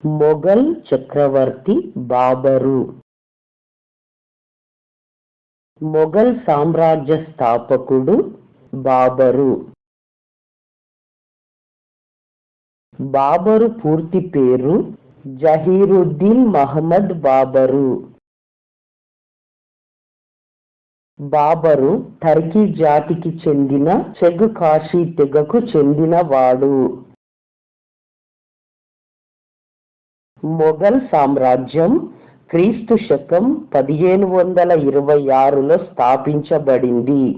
మొఘల్ చక్రవర్తి బాబరు. మొఘల్ సామ్రాజ్య స్థాపకుడు బాబరు. బాబరు పూర్తి పేరు జహీరుద్దీన్ మహమ్మద్ బాబరు. బాబరు టర్కీ జాతికి చెందిన చెగ్ కాశీ తెగకు చెందినవాడు. మొఘల్ సామ్రాజ్యం క్రీస్తు శకం 1526లో స్థాపించబడింది.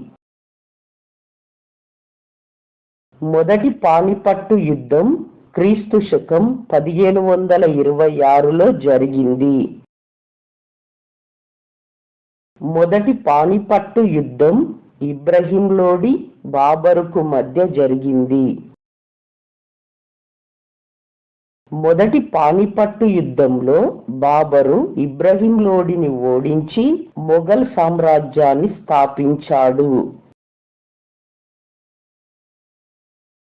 మొదటి పానిపట్టు యుద్ధం క్రీస్తు శకం 1526లో జరిగింది. మొదటి పానిపట్టు యుద్ధం ఇబ్రహీం లోడి బాబరుకు మధ్య జరిగింది. మొదటి పానిపట్టు యుద్ధంలో బాబరు ఇబ్రహీం లోడిని ఓడించి మొఘల్ సామ్రాజ్యాన్ని స్థాపించాడు.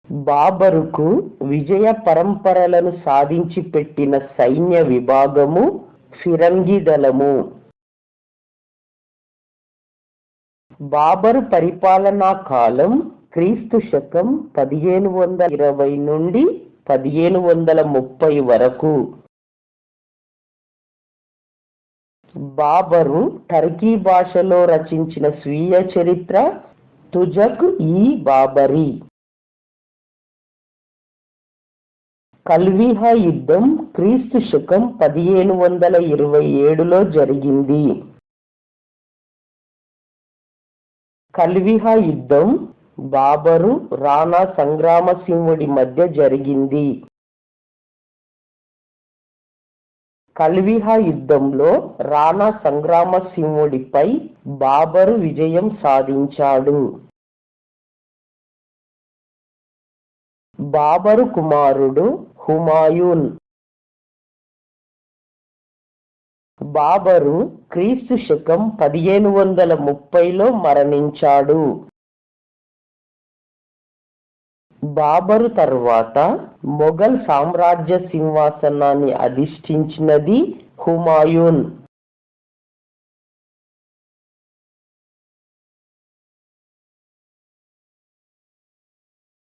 బాబరుకు విజయ పరంపరలను సాధించి పెట్టిన సైన్య విభాగము ఫిరంగి దళము. బాబరు పరిపాలనా కాలం క్రీస్తు శకం 1520 నుండి 1530 వరకు. బాబరు టర్కీ భాషలో రచించిన స్వీయ చరిత్ర తుజక్-ఇ-బాబరీ. కల్విహా యుద్ధం క్రీస్తు శకం 1527లో జరిగింది. కల్విహా యుద్ధం బాబరు రాణా సంగ్రామసింహుడి మధ్య జరిగింది. కల్విహా యుద్ధంలో రాణా సంగ్రామసింహుడిపై బాబరు విజయం సాధించాడు. బాబరు కుమారుడు హుమాయూన్. బాబరు క్రీస్తు శకం 1530లో మరణించాడు. బాబరు తర్వాత మొఘల్ సామ్రాజ్య సింహాసనాన్ని అధిష్ఠించినది హుమాయూన్.